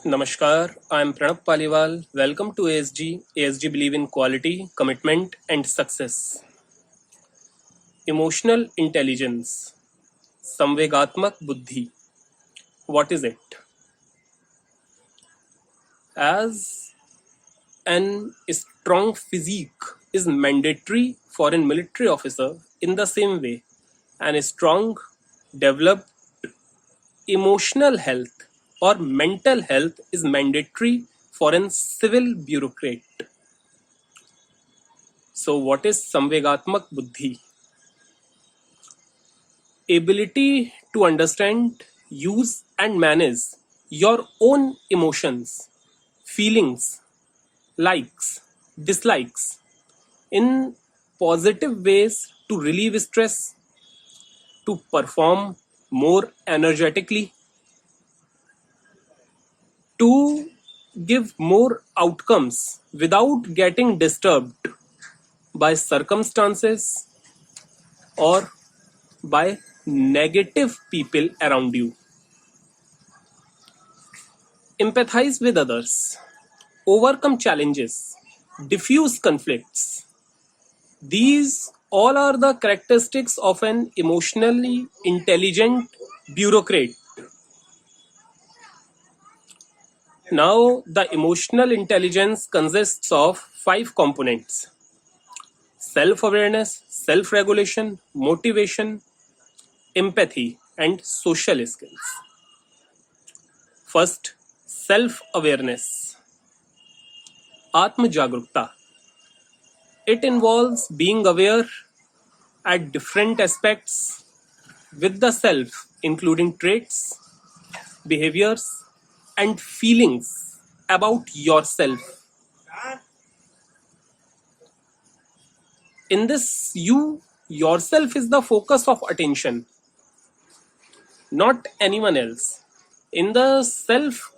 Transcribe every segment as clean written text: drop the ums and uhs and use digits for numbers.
Namaskar, I am Pranab Paliwal. Welcome to ASG. ASG believe in quality, commitment, and success. Emotional intelligence, Samvegatmak Buddhi. What is it? As an strong physique is mandatory for a military officer, in the same way, an strong, developed emotional health or mental health is mandatory for a civil bureaucrat. So, what is Samvegatmak Buddhi? Ability to understand, use, and manage your own emotions, feelings, likes, dislikes in positive ways to relieve stress, to perform more energetically, to give more outcomes without getting disturbed by circumstances or by negative people around you. Empathize with others, overcome challenges, diffuse conflicts. These all are the characteristics of an emotionally intelligent bureaucrat. Now, the emotional intelligence consists of 5 components: self awareness, self regulation, motivation, empathy, and social skills. First, self awareness. Atma Jagrukta. It involves being aware at different aspects with the self, including traits, behaviors, and feelings about yourself. In this, you yourself is the focus of attention, not anyone else. In the self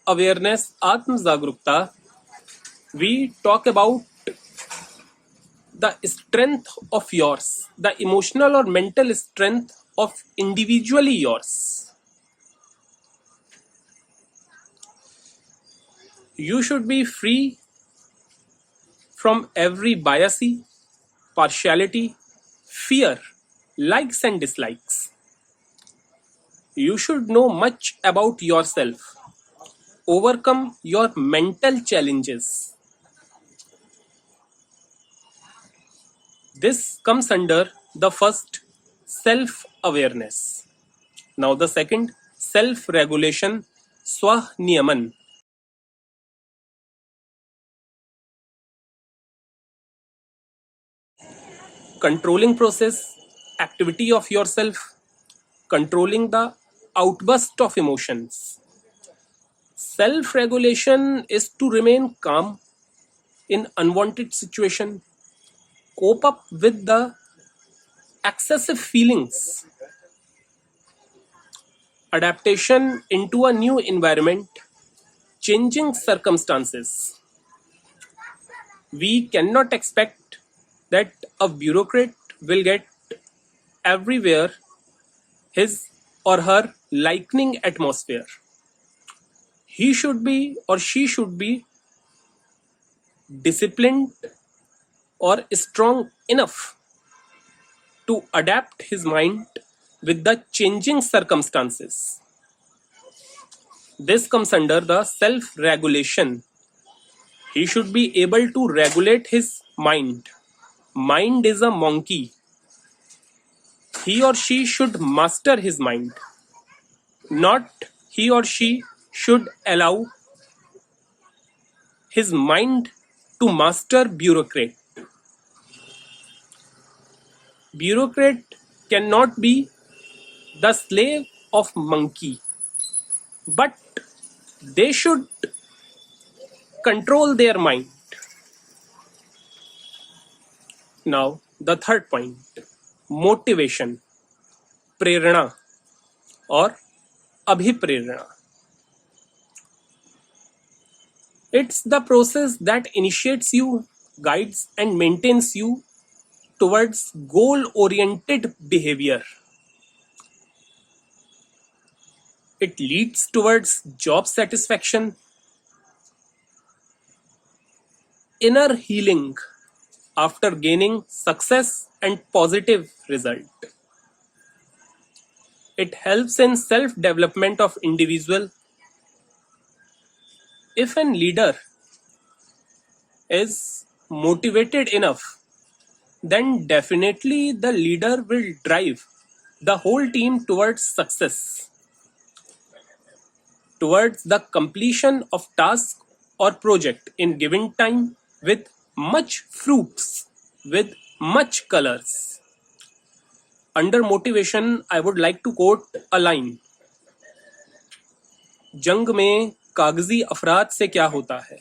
awareness, Atma Jagrukta, we talk about the strength of yours, the emotional or mental strength of individually yours. You should be free from every bias, partiality, fear, likes and dislikes. You should know much about yourself, overcome your mental challenges. This comes under the first, self awareness. Now, the second, self regulation, Swa Niyaman. Controlling process, activity of yourself, controlling the outburst of emotions. Self regulation is to remain calm in unwanted situation, cope up with the excessive feelings, adaptation into a new environment, changing circumstances. We cannot expect that a bureaucrat will get everywhere his or her likening atmosphere. He should be or she should be disciplined or strong enough to adapt his mind with the changing circumstances. This comes under the self regulation. He should be able to regulate his mind. Mind is a monkey. He or she should master his mind. Not he or she should allow his mind to master bureaucrat. Bureaucrat cannot be the slave of monkey, but they should control their mind. Now, the third point, motivation, prerana or abhiprerana. It's the process that initiates you, guides, and maintains you towards goal oriented behavior. It leads towards job satisfaction, inner healing after gaining success and positive result. It helps in self-development of individual. If a leader is motivated enough, then definitely the leader will drive the whole team towards success, towards the completion of task or project in given time with much fruits, with much colors. Under motivation, I would like to quote a line. जंग में कागजी अफराद से क्या होता है,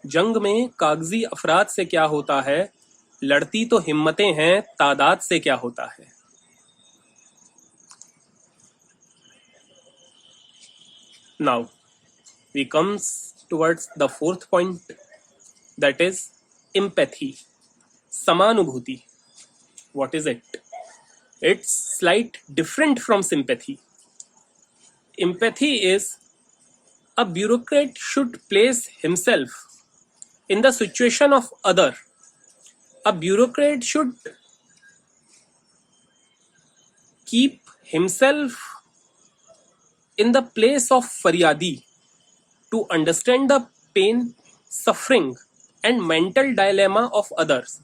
जंग में कागजी अफराद से क्या होता है, लड़ती तो हिम्मतें हैं, तादाद से क्या होता है. Now, we comes towards the fourth point, that is empathy, samanubhuti. What is it? It's slight different from sympathy. Empathy is a bureaucrat should place himself in the situation of other. A bureaucrat should keep himself in the place of Faryadi to understand the pain, suffering, and mental dilemma of others,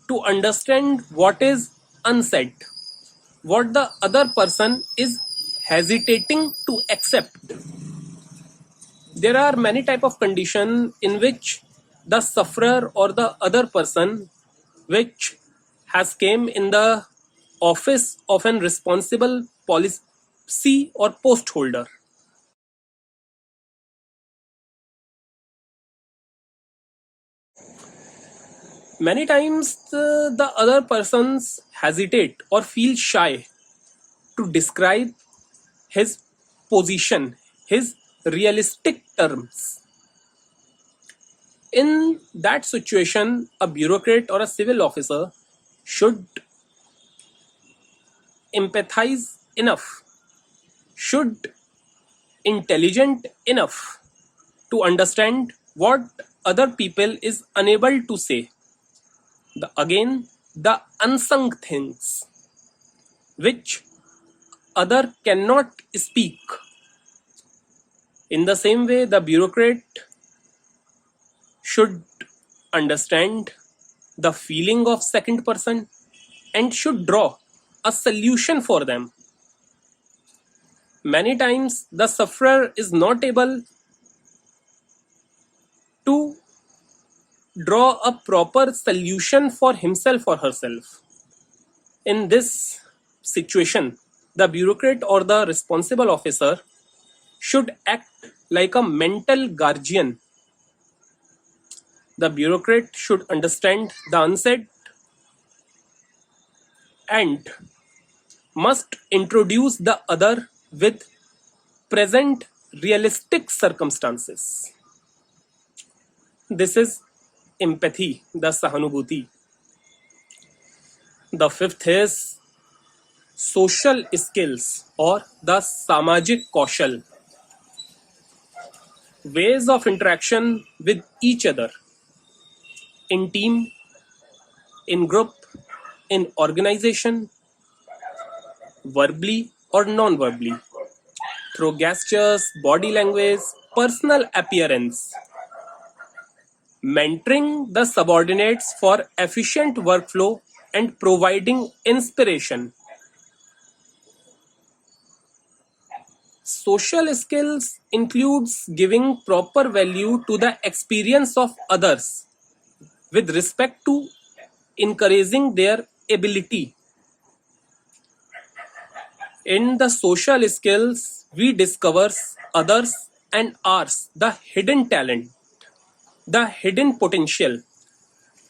to understand what is unsaid, what the other person is hesitating to accept. There are many type of condition in which the sufferer or the other person which has came in the office of an responsible policy or post holder. Many times the other persons hesitate or feel shy to describe his position, his realistic terms. In that situation, a bureaucrat or a civil officer should empathize enough, should intelligent enough to understand what other people is unable to say. The unsung things which other cannot speak. In the same way, the bureaucrat should understand the feeling of second person and should draw a solution for them. Many times the sufferer is not able to draw a proper solution for himself or herself. In this situation, the bureaucrat or the responsible officer should act like a mental guardian. The bureaucrat should understand the unsaid and must introduce the other with present realistic circumstances. This is empathy, the sahanubhuti. The fifth is social skills or the samajik kaushal, ways of interaction with each other, in team, in group, in organization, verbally or non-verbally, through gestures, body language, personal appearance. Mentoring the subordinates for efficient workflow and providing inspiration. Social skills includes giving proper value to the experience of others with respect to encouraging their ability. In the social skills, we discover others and ours, the hidden talent, the hidden potential,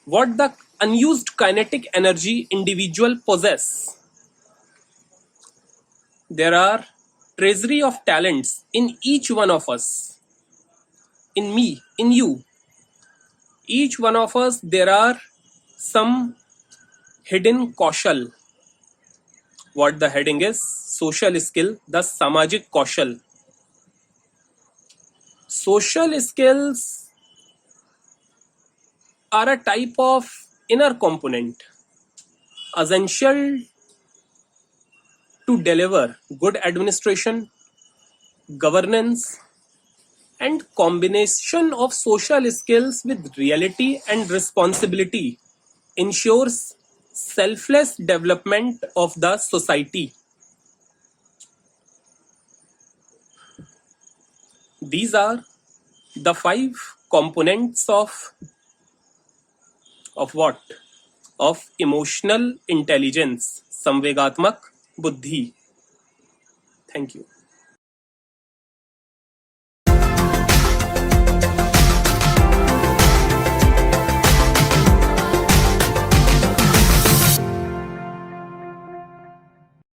what the unused kinetic energy individual possess. There are treasury of talents in each one of us, in me, in you. Each one of us, there are some hidden kaushal. What the heading is? Social skill, the samajik kaushal. social skills are a type of inner component essential to deliver good administration, governance, and combination of social skills with reality and responsibility ensures selfless development of the society. These are the five components of what? Of emotional intelligence, samvegatmak buddhi. Thank you.